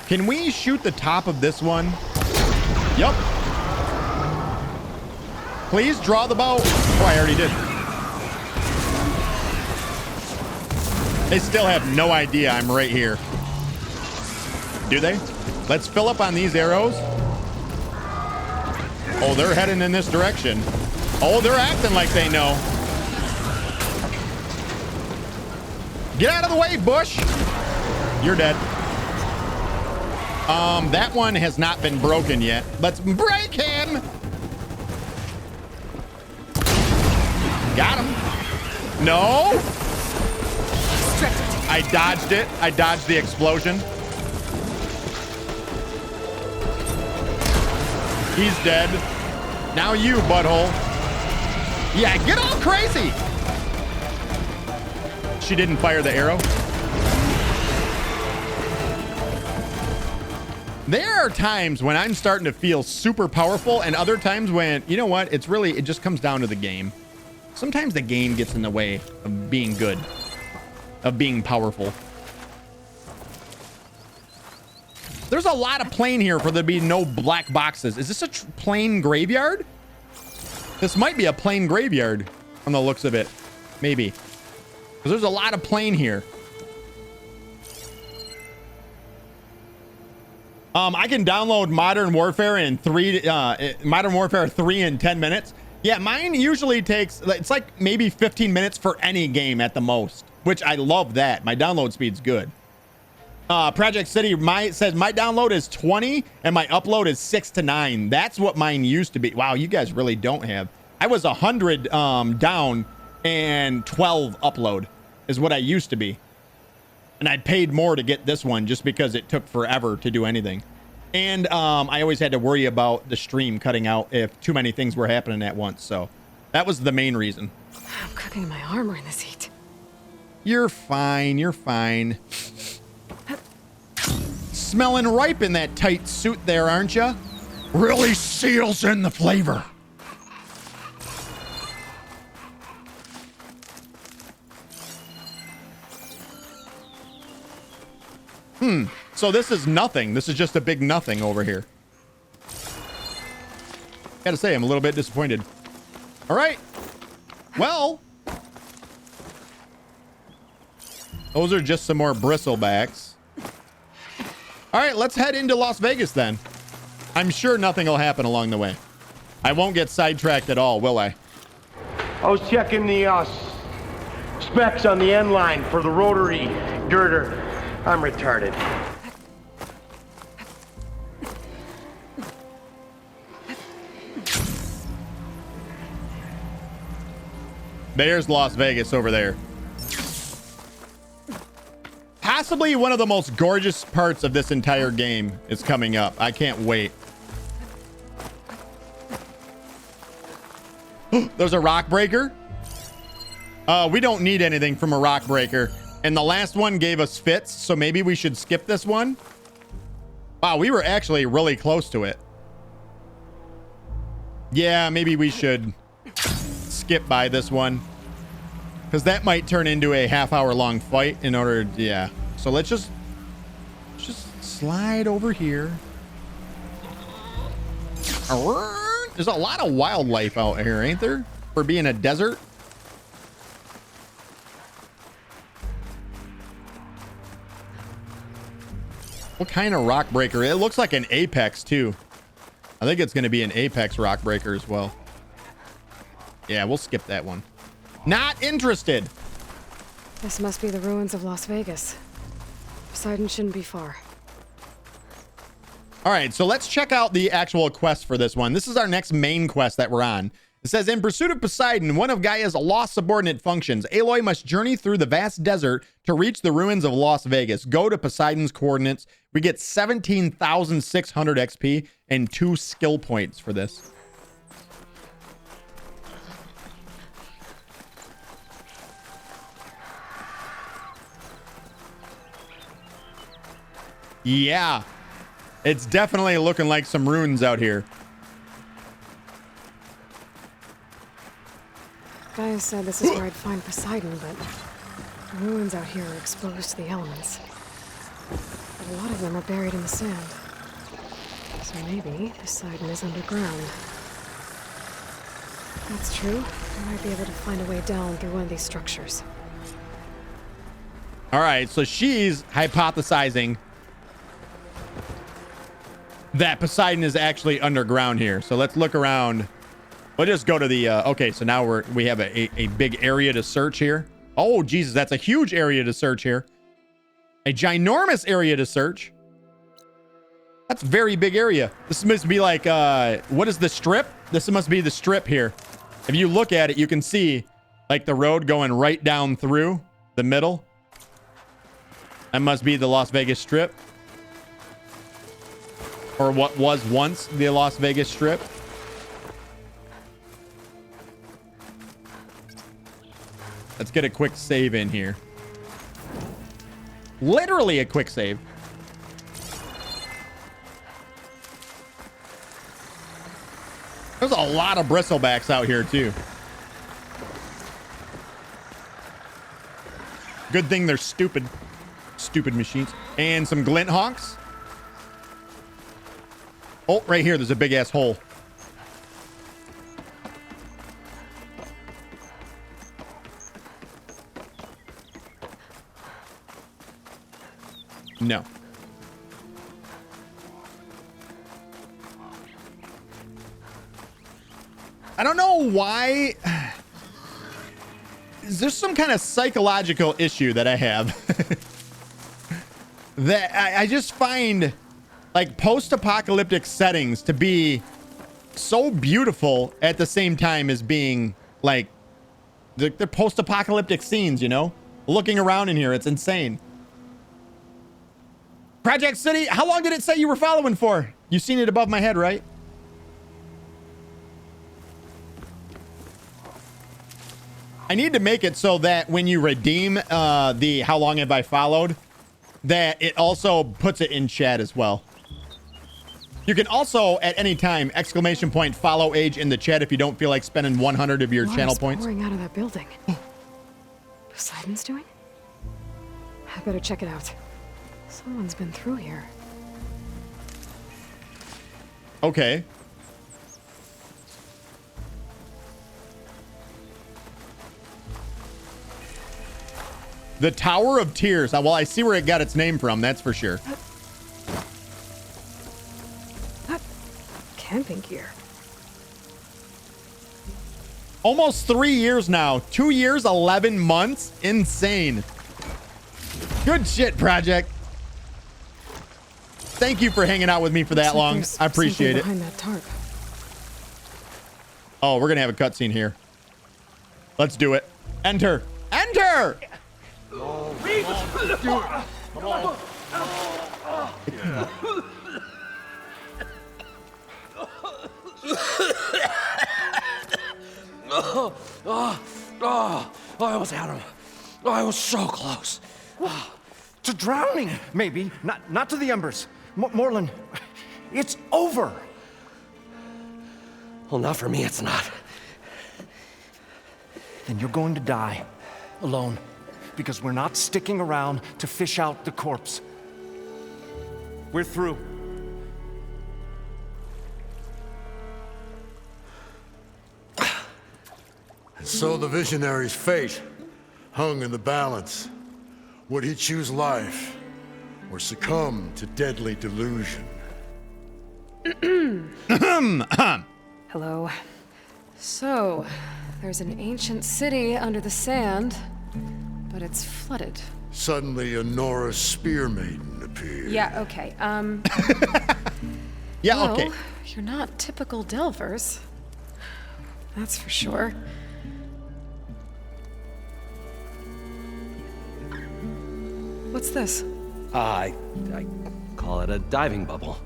Can we shoot the top of this one? Yup. Please draw the bow. Oh, I already did. They still have no idea I'm right here. Do they? Let's fill up on these arrows. Oh, they're heading in this direction. Oh, they're acting like they know. Get out of the way, Bush. You're dead. That one has not been broken yet. Let's break him. Got him. No. I dodged it. I dodged the explosion. He's dead. Now you, butthole. Yeah, get all crazy. She didn't fire the arrow. There are times when I'm starting to feel super powerful and other times when, you know what, it just comes down to the game. Sometimes the game gets in the way of being good, of being powerful. There's a lot of plain here for there to be no black boxes. Is this a plain graveyard? This might be a plain graveyard on the looks of it. Maybe. Because there's a lot of plain here. I can download Modern Warfare 3 in 10 minutes. Yeah, mine usually takes, it's like maybe 15 minutes for any game at the most, which I love that. My download speed's good. Project City says my download is 20 and my upload is 6 to 9. That's what mine used to be. Wow, you guys really don't have. I was 100 down and 12 upload is what I used to be. And I paid more to get this one just because it took forever to do anything. And I always had to worry about the stream cutting out if too many things were happening at once. So that was the main reason. I'm cooking my armor in this heat. You're fine. You're fine. Smelling ripe in that tight suit there, aren't you? Really seals in the flavor. So this is nothing. This is just a big nothing over here. Gotta say, I'm a little bit disappointed. All right. Well, those are just some more bristlebacks. All right, let's head into Las Vegas then. I'm sure nothing will happen along the way. I won't get sidetracked at all, will I? I was checking the specs on the end line for the rotary girder. I'm retarded. There's Las Vegas over there. Possibly one of the most gorgeous parts of this entire game is coming up. I can't wait. There's a rock breaker. We don't need anything from a rock breaker. And the last one gave us fits, so maybe we should skip this one. Wow, we were actually really close to it. Yeah, maybe we should skip by this one. Because that might turn into a half-hour-long fight in order to, yeah. So let's just slide over here. There's a lot of wildlife out here, ain't there? For being a desert. What kind of rock breaker? It looks like an Apex too. I think it's going to be an Apex rock breaker as well. Yeah, we'll skip that one. Not interested. This must be the ruins of Las Vegas. Poseidon shouldn't be far. All right, so let's check out the actual quest for this one. This is our next main quest that we're on. It says, in pursuit of Poseidon, one of Gaia's lost subordinate functions, Aloy must journey through the vast desert to reach the ruins of Las Vegas. Go to Poseidon's coordinates. We get 17,600 XP and 2 skill points for this. Yeah, it's definitely looking like some ruins out here. Gaia said this is where I'd find Poseidon, but the ruins out here are exposed to the elements. but a lot of them are buried in the sand. So maybe Poseidon is underground. If that's true, I might be able to find a way down through one of these structures. All right, so she's hypothesizing that Poseidon is actually underground here. So let's look around. We'll just go to the, okay, so now we have a big area to search here. Oh, Jesus, that's a huge area to search here. A ginormous area to search. That's a very big area. This must be like, what is the strip? This must be the strip here. If you look at it, you can see like the road going right down through the middle. That must be the Las Vegas Strip. Or what was once the Las Vegas Strip. Let's get a quick save in here. Literally a quick save. There's a lot of bristlebacks out here too. Good thing they're stupid. Stupid machines. And some glint hawks. Oh, right here, there's a big ass hole. No. I don't know why. Is there some kind of psychological issue that I have? That I just find like post-apocalyptic settings to be so beautiful at the same time as being like the post-apocalyptic scenes, you know? Looking around in here, it's insane. Project City, how long did it say you were following for? You seen it above my head, right? I need to make it so that when you redeem the how long have I followed, that it also puts it in chat as well. You can also at any time ! follow age in the chat if you don't feel like spending 100 of your channel points. Pouring out of that building. Poseidon's doing? I better check it out. Someone's been through here. Okay. The Tower of Tears. Well, I see where it got its name from, that's for sure. Camping gear. Almost 3 years now. 2 years, 11 months. Insane. Good shit, Project. Thank you for hanging out with me for that long. I appreciate it. Behind that tarp. Oh, we're gonna have a cutscene here. Let's do it. Enter. Enter! I almost had him. I was so close. To drowning, maybe. Not to the embers. Moreland, it's over. Well, not for me, it's not. Then you're going to die. Alone. Because we're not sticking around to fish out the corpse. We're through. So the visionary's fate hung in the balance. Would he choose life or succumb to deadly delusion? Hello. So, there's an ancient city under the sand, but it's flooded. Suddenly, a Norse spear maiden appeared. Yeah, okay. Yeah, well, okay. You're not typical Delvers. That's for sure. What's this? I call it a diving bubble.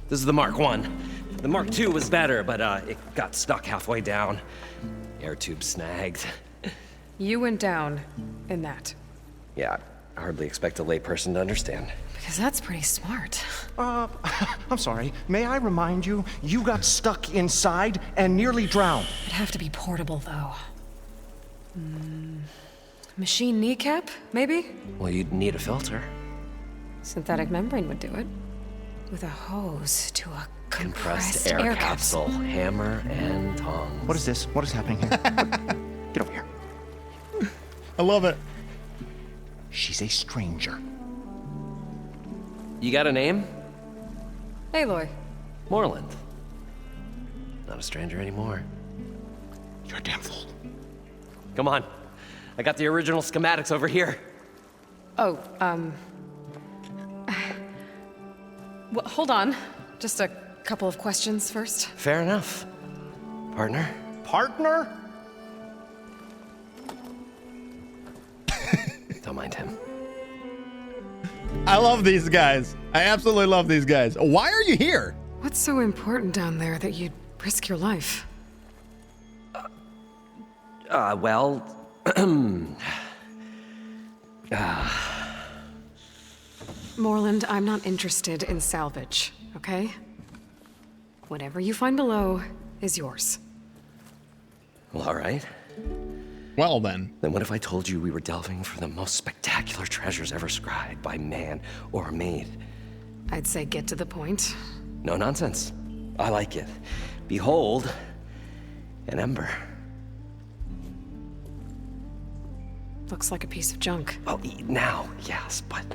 This is the Mark 1. The Mark 2 was better, but it got stuck halfway down. Air tube snagged. You went down in that. Yeah, I hardly expect a layperson to understand. Because that's pretty smart. I'm sorry. May I remind you, you got stuck inside and nearly drowned. It'd have to be portable, though. Machine kneecap, maybe? Well, you'd need a filter. Synthetic membrane would do it. With a hose to a compressed air capsule, hammer and tongs. What is this? What is happening here? Get over here. I love it. She's a stranger. You got a name? Aloy. Moreland. Not a stranger anymore. You're a damn fool. Come on. I got the original schematics over here. Oh, well, hold on. Just a couple of questions first. Fair enough. Partner? Partner? Don't mind him. I love these guys. I absolutely love these guys. Why are you here? What's so important down there that you'd risk your life? Well... Moreland, I'm not interested in salvage, okay? Whatever you find below is yours. Well, all right. Well, then. Then what if I told you we were delving for the most spectacular treasures ever scribed by man or maid? I'd say get to the point. No nonsense. I like it. Behold, an ember. Looks like a piece of junk. Well, now, yes, but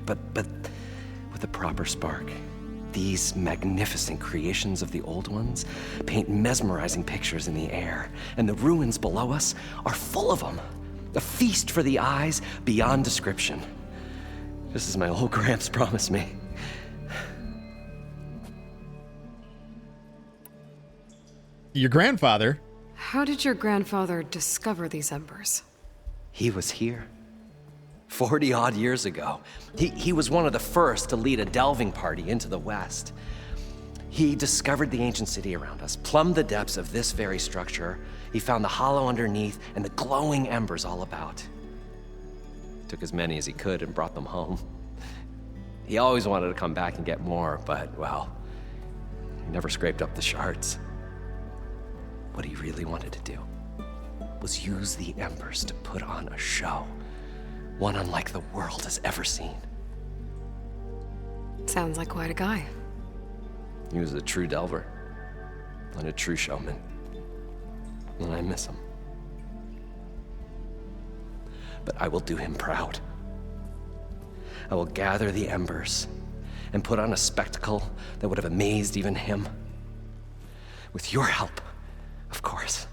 with a proper spark. These magnificent creations of the old ones paint mesmerizing pictures in the air, and the ruins below us are full of them. A feast for the eyes beyond description. Just as my old Gramps promised me. Your grandfather? How did your grandfather discover these embers? He was here. 40-odd years ago. He was one of the first to lead a delving party into the West. He discovered the ancient city around us, plumbed the depths of this very structure. He found the hollow underneath and the glowing embers all about. Took as many as he could and brought them home. He always wanted to come back and get more, but, well, he never scraped up the shards. What he really wanted to do was use the embers to put on a show. One unlike the world has ever seen. Sounds like quite a guy. He was a true delver and a true showman. And I miss him. But I will do him proud. I will gather the embers and put on a spectacle that would have amazed even him. With your help, of course.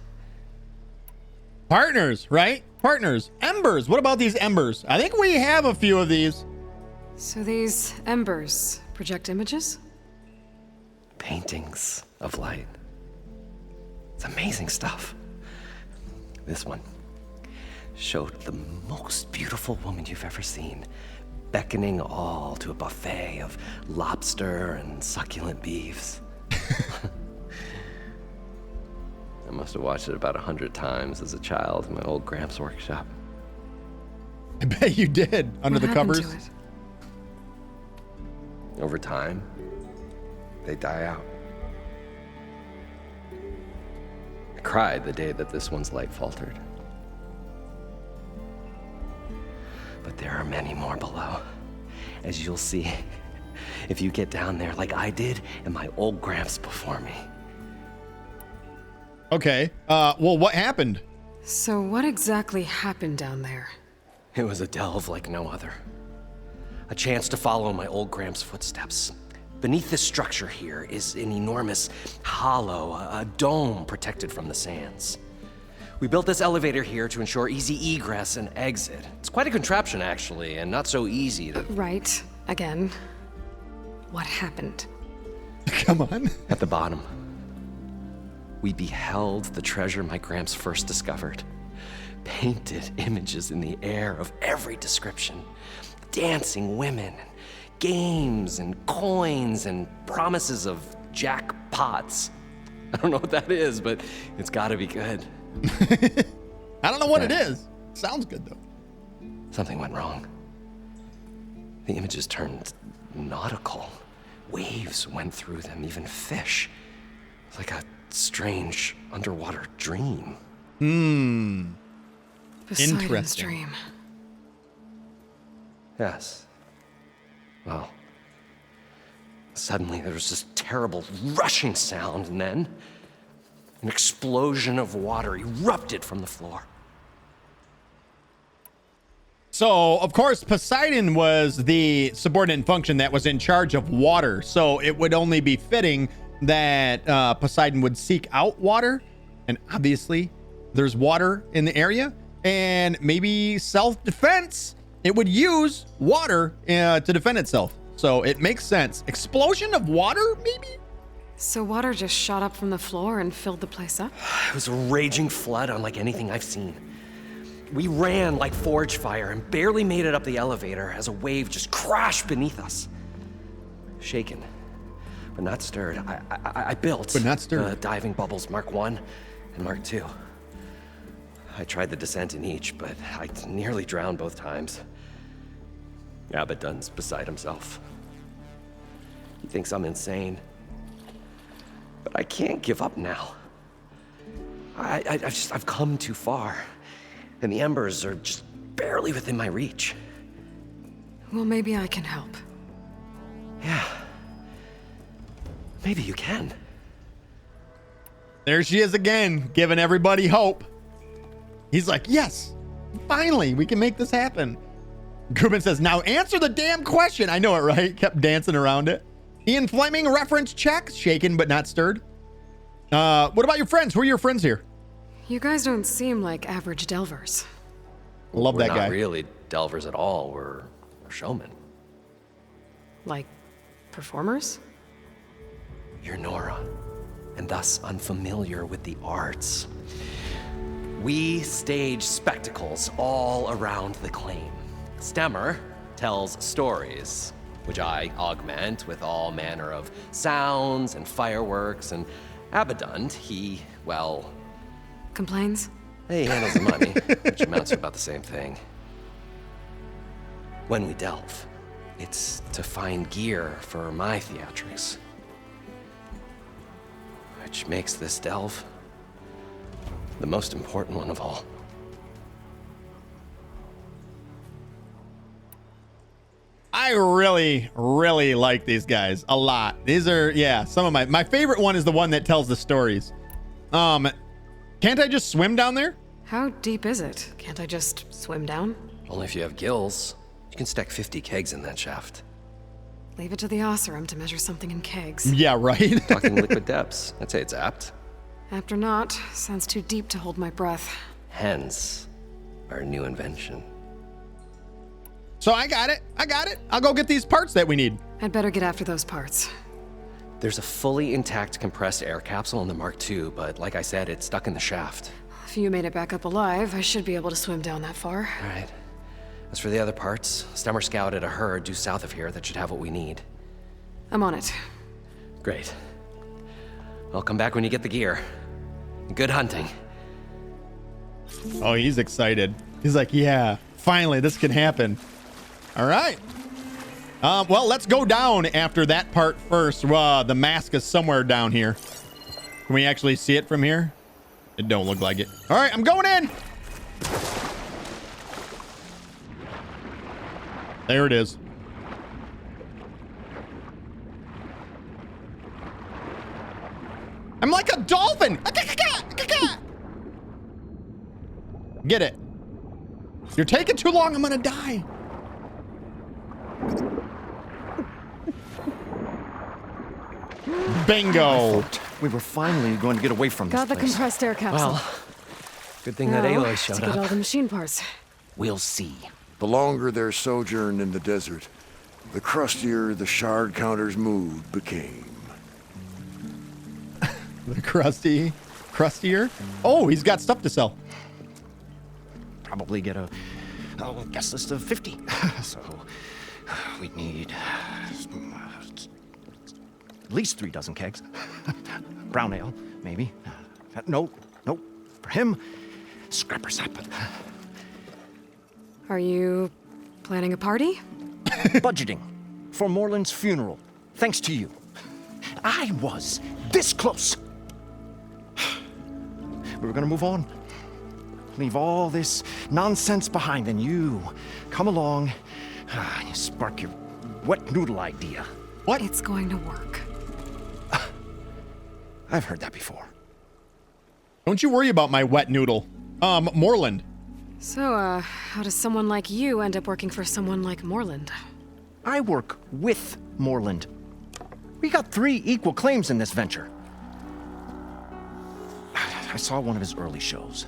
Partners, right? Partners. Embers. What about these embers? I think we have a few of these. So these embers project images? Paintings of light. It's amazing stuff. This one showed the most beautiful woman you've ever seen, beckoning all to a buffet of lobster and succulent beefs. I must have watched it about 100 times as a child in my old Gramps workshop. I bet you did, under the What happened covers. to it? Over time, they die out. I cried the day that this one's light faltered. But there are many more below, as you'll see if you get down there like I did and my old Gramps before me. Okay. Well, what happened? So what exactly happened down there? It was a delve like no other. A chance to follow my old Gramps' footsteps. Beneath this structure here is an enormous hollow, a dome protected from the sands. We built this elevator here to ensure easy egress and exit. It's quite a contraption, actually, and not so easy to... Right. Again. What happened? Come on. At the bottom, we beheld the treasure my Gramps first discovered. Painted images in the air of every description. Dancing women, and games, and coins, and promises of jackpots. I don't know what that is, but it's gotta be good. I don't know what it is. Sounds good, though. Something went wrong. The images turned nautical. Waves went through them, even fish. It's like a strange underwater dream. Poseidon's Interesting. dream. Yes. Well, suddenly there was this terrible rushing sound, and then an explosion of water erupted from the floor. So, of course, Poseidon was the subordinate function that was in charge of water. So it would only be fitting that Poseidon would seek out water. And obviously, there's water in the area. And maybe self-defense, it would use water to defend itself. So it makes sense. Explosion of water, maybe? So water just shot up from the floor and filled the place up? It was a raging flood unlike anything I've seen. We ran like forge fire and barely made it up the elevator as a wave just crashed beneath us. Shaken, but not stirred. I built But not stirred. the diving bubbles Mark 1 and Mark 2. I tried the descent in each, but I nearly drowned both times. Abaddon's beside himself. He thinks I'm insane. But I can't give up now. I've come too far. And the embers are just barely within my reach. Well, maybe I can help. Yeah. Maybe you can. There she is again, giving everybody hope. He's like, yes, finally, we can make this happen. Grubin says, now answer the damn question. I know it, right? Kept dancing around it. Ian Fleming, reference check. Shaken but not stirred. What about your friends? Who are your friends here? You guys don't seem like average delvers. Love that We're guy. not really delvers at all. We're showmen. Like, performers? You're Nora, and thus unfamiliar with the arts. We stage spectacles all around the claim. Stemmer tells stories, which I augment with all manner of sounds and fireworks, and Abaddon, he, well... Complains? he handles the money, which amounts to about the same thing. When we delve, it's to find gear for my theatrics. Which makes this delve the most important one of all. I really, really like these guys a lot. These are, yeah, some of my favorite one is the one that tells the stories. Can't I just swim down there? How deep is it? Can't I just swim down? Only if you have gills. You can stack 50 kegs in that shaft. Leave it to the Osserum to measure something in kegs. Yeah, right. Talking liquid depths, I'd say it's apt. Apt or not, sounds too deep to hold my breath. Hence, our new invention. So I got it. I'll go get these parts that we need. I'd better get after those parts. There's a fully intact compressed air capsule in the Mark II, but like I said, it's stuck in the shaft. If you made it back up alive, I should be able to swim down that far. All right. As for the other parts, Stemmer scouted a herd due south of here that should have what we need. I'm on it. Great. I'll come back when you get the gear. Good hunting. Oh, he's excited. He's like, yeah, finally, this can happen. All right. Well, let's go down after that part first. The mask is somewhere down here. Can we actually see it from here? It don't look like it. All right, I'm going in. There it is. I'm like a dolphin. Get it. You're taking too long. I'm gonna die. Bingo. We were finally going to get away from this Got the place. compressed air capsule. Well, good thing that Now, Aloy to showed get all up. the machine parts. We'll see. The longer their sojourn in the desert, the crustier the shard counter's mood became. The crustier. Oh, he's got stuff to sell. Probably get a guest list of 50. So we'd need at least 3 dozen kegs. Brown ale, maybe. No. For him, scrapper sap. Are you planning a party? Budgeting for Moreland's funeral. Thanks to you. I was this close. We were gonna move on. Leave all this nonsense behind, and you come along, and you spark your wet noodle idea. What? It's going to work. I've heard that before. Don't you worry about my wet noodle. Moreland. So, how does someone like you end up working for someone like Moreland? I work with Moreland. We got 3 equal claims in this venture. I saw one of his early shows.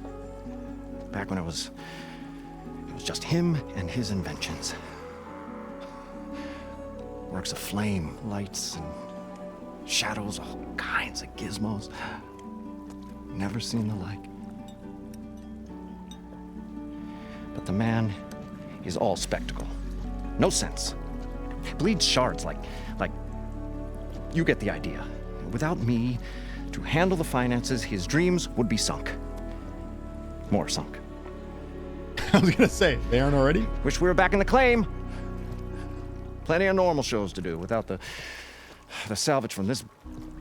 Back when it was just him and his inventions. Works of flame, lights, and shadows, all kinds of gizmos. Never seen the like. But the man is all spectacle. No sense. Bleeds shards like you get the idea. Without me to handle the finances, his dreams would be sunk. More sunk. I was gonna say, they aren't already? Wish we were back in the claim. Plenty of normal shows to do without the salvage from this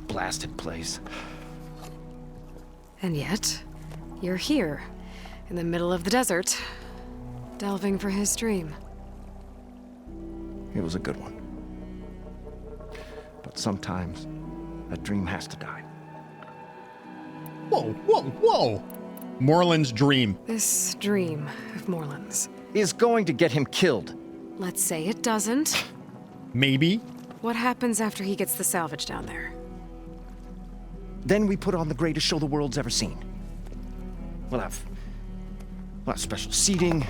blasted place. And yet, you're here, in the middle of the desert, delving for his dream. It was a good one. But sometimes, a dream has to die. Whoa, whoa, whoa. Moreland's dream. This dream of Moreland's. Is going to get him killed. Let's say it doesn't. Maybe. What happens after he gets the salvage down there? Then we put on the greatest show the world's ever seen. We'll have special seating,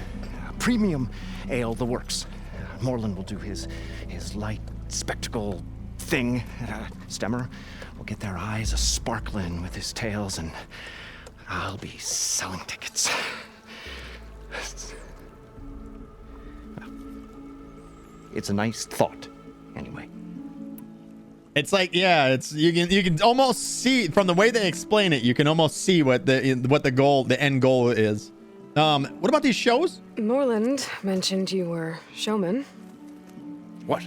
premium ale, the works. Moreland will do his light spectacle thing. Stemmer will get their eyes a-sparkling with his tales, and I'll be selling tickets. It's a nice thought, anyway. It's like, yeah, it's you can almost see from the way they explain it, you can almost see what the end goal is. What about these shows? Moreland mentioned you were showman. What?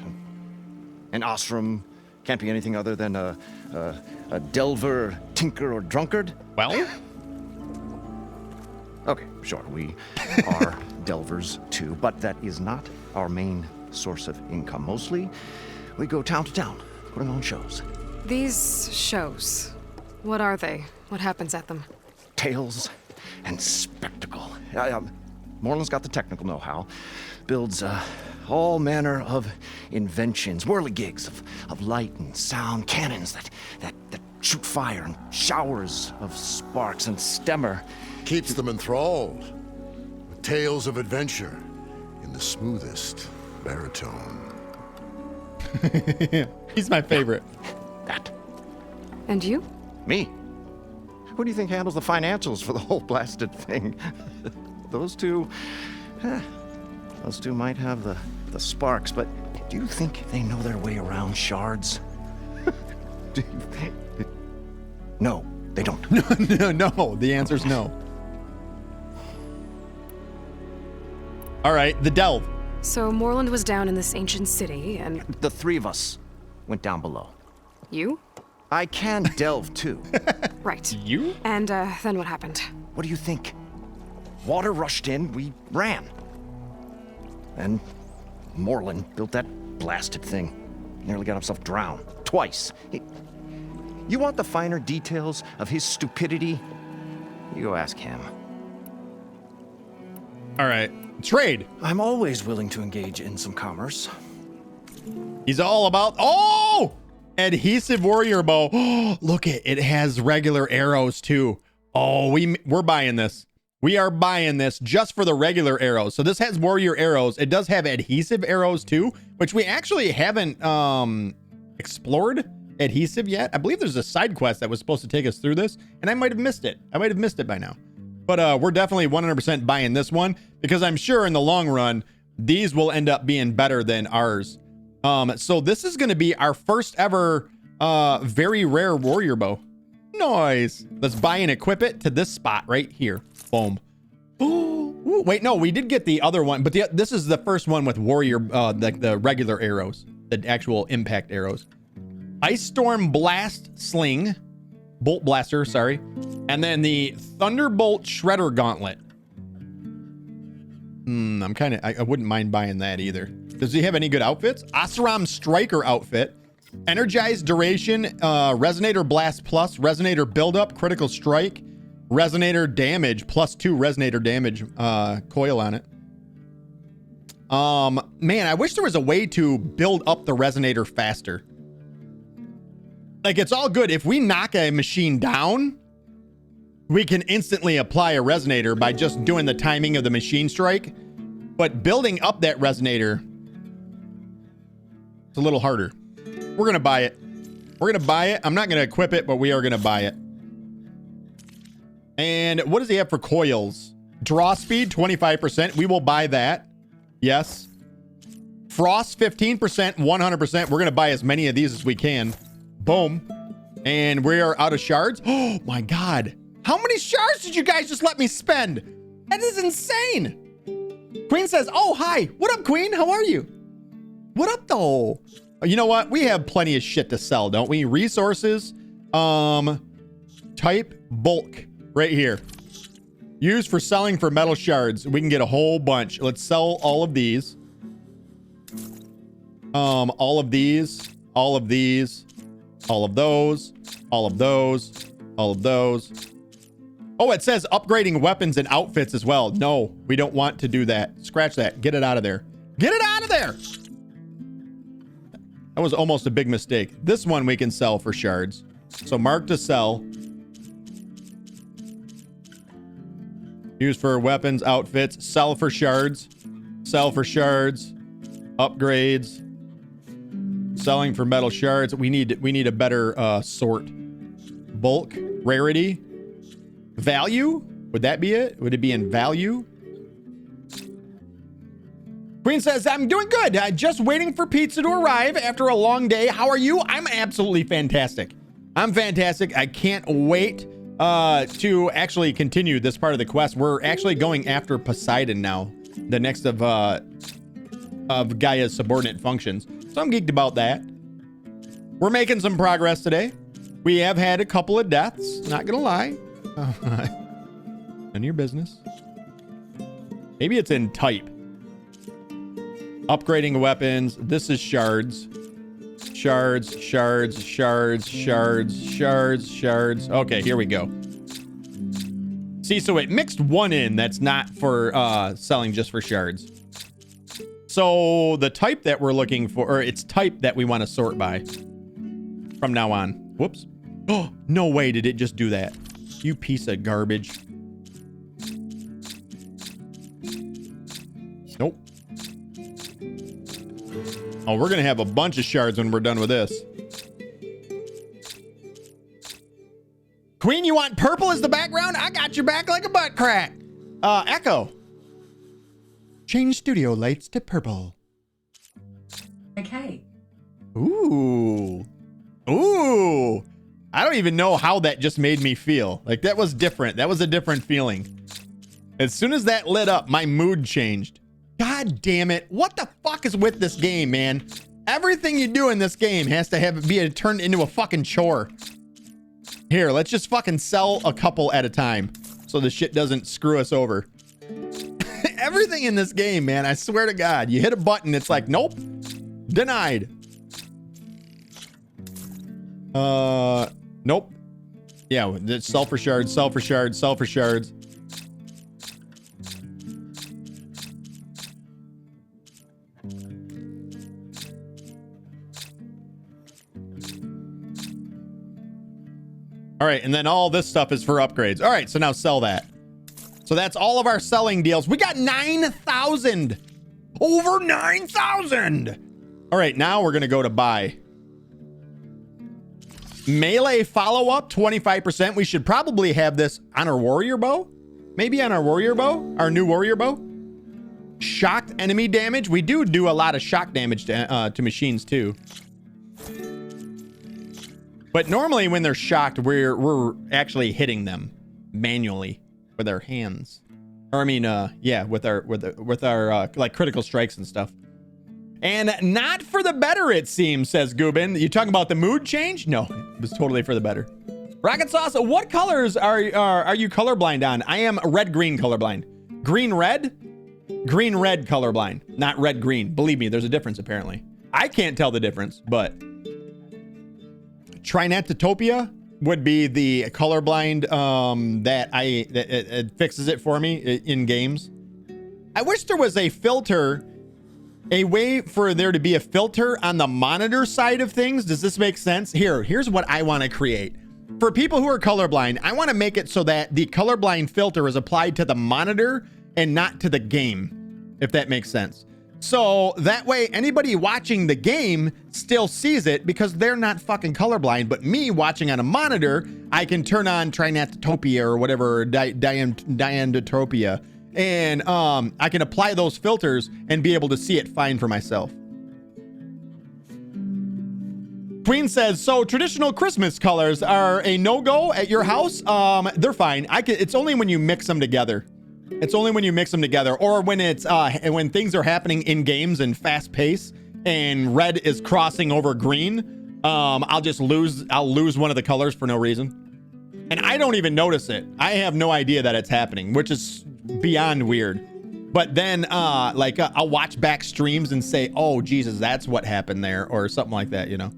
An ostrom can't be anything other than a delver, tinker, or drunkard? Well, Okay, sure, we are delvers too, but that is not our main source of income. Mostly, we go town to town, putting on shows. These shows, what are they? What happens at them? Tales and spectacle. Moreland's got the technical know-how. Builds all manner of inventions, whirligigs of light and sound, cannons that shoot fire, and showers of sparks, and Stemmer Keeps them enthralled with tales of adventure in the smoothest baritone. he's my favorite. that. And you? Me? Who do you think handles the financials for the whole blasted thing? Those two might have the sparks, but do you think they know their way around shards? No, they don't. No, the answer's no. All right, the delve. So Moreland was down in this ancient city, and The 3 of us went down below. you? I can delve too. Right. You? And then what happened? What do you think? Water rushed in, we ran. And Moreland built that blasted thing. Nearly got himself drowned. Twice. You want the finer details of his stupidity? You go ask him. All right, trade. I'm always willing to engage in some commerce. He's all about, oh, adhesive warrior bow. Oh, look it has regular arrows too. Oh, we're buying this. We are buying this just for the regular arrows. So this has warrior arrows. It does have adhesive arrows too, which we actually haven't explored adhesive yet. I believe there's a side quest that was supposed to take us through this, and I might have missed it. I might have missed it by now. But we're definitely 100% buying this one, because I'm sure in the long run, these will end up being better than ours. So this is going to be our first ever very rare warrior bow. Nice. Let's buy and equip it to this spot right here. Boom. Ooh, wait, no, we did get the other one, but this is the first one with warrior, the regular arrows, the actual impact arrows. Ice Storm Blast Sling, Bolt Blaster, sorry. And then the Thunderbolt Shredder Gauntlet. I wouldn't mind buying that either. Does he have any good outfits? Asaram Striker outfit. Energized duration, Resonator Blast Plus, Resonator Buildup, Critical Strike, Resonator Damage, +2 Resonator Damage coil on it. Man, I wish there was a way to build up the Resonator faster. Like, it's all good. If we knock a machine down, we can instantly apply a Resonator by just doing the timing of the machine strike. But building up that Resonator, it's a little harder. We're going to buy it. We're going to buy it. I'm not going to equip it, but we are going to buy it. And what does he have for coils? Draw speed, 25%. We will buy that. Yes. Frost, 15%, 100%. We're going to buy as many of these as we can. Boom. And we are out of shards. Oh, my God. How many shards did you guys just let me spend? That is insane. Queen says, oh, hi. What up, Queen? How are you? What up, though? You know what? We have plenty of shit to sell, don't we? Resources. Type bulk right here. Used for selling for metal shards. We can get a whole bunch. Let's sell all of these. All of these. All of these. All of those. All of those. All of those. Oh, it says upgrading weapons and outfits as well. No, we don't want to do that. Scratch that. Get it out of there. Get it out of there! That was almost a big mistake. This one we can sell for shards. So mark to sell. Used for weapons, outfits, sell for shards. Sell for shards. Upgrades. Selling for metal shards. We need a better sort. Bulk, rarity, value. Would that be it? Would it be in value? Queen says, I'm doing good. Just waiting for pizza to arrive after a long day. How are you? I'm absolutely fantastic. I'm fantastic. I can't wait to actually continue this part of the quest. We're actually going after Poseidon now, the next of Gaia's subordinate functions. So I'm geeked about that. We're making some progress today. We have had a couple of deaths, not gonna lie. None of your business. Maybe it's in type. Upgrading weapons. This is shards. Shards, shards, shards, shards, shards, shards. Okay, here we go. See, so it mixed one in that's not for selling, just for shards. So the type that we're looking for, or it's type that we want to sort by from now on. Whoops. Oh, no way did it just do that. You piece of garbage. Nope. Oh, we're going to have a bunch of shards when we're done with this. Queen, you want purple as the background? I got your back like a butt crack. Echo. Change studio lights to purple. Okay. Ooh. Ooh. I don't even know how that just made me feel. Like, that was different. That was a different feeling. As soon as that lit up, my mood changed. God damn it. What the fuck is with this game, man? Everything you do in this game has to be turned into a fucking chore. Here, let's just fucking sell a couple at a time so the shit doesn't screw us over. Everything in this game, man, I swear to God, you hit a button, it's like, nope, denied. Nope. Yeah, sell for shards, sell for shards, sell for shards. All right, and then all this stuff is for upgrades. All right, so now sell that. So that's all of our selling deals. We got 9,000. Over 9,000. All right, now we're going to go to buy. Melee follow-up, 25%. We should probably have this on our warrior bow. Maybe on our warrior bow, our new warrior bow. Shocked enemy damage. We do a lot of shock damage to machines too. But normally when they're shocked, we're actually hitting them manually with our hands. Or I mean, yeah, with our like critical strikes and stuff. And not for the better, it seems, says Gubin. You talking about the mood change? No, it was totally for the better. Rockitsauce, what colors are you colorblind on? I am red-green colorblind. Green-red? Green red colorblind, not red green. Believe me, there's a difference apparently. I can't tell the difference, but Trinatotopia would be the colorblind that it fixes it for me in games. I wish there was a filter, a way for there to be a filter on the monitor side of things. Does this make sense? Here's what I want to create. For people who are colorblind, I want to make it so that the colorblind filter is applied to the monitor and not to the game, if that makes sense. So that way anybody watching the game still sees it because they're not fucking colorblind, but me watching on a monitor, I can turn on Trinatotopia or whatever, Diandotopia, and I can apply those filters and be able to see it fine for myself. Queen says, so traditional Christmas colors are a no-go at your house? They're fine. It's only when you mix them together. It's only when you mix them together, or when it's when things are happening in games and fast pace and red is crossing over green. I'll lose one of the colors for no reason. And I don't even notice it. I have no idea that it's happening, which is beyond weird. But then I'll watch back streams and say, oh Jesus, that's what happened there, or something like that, you know.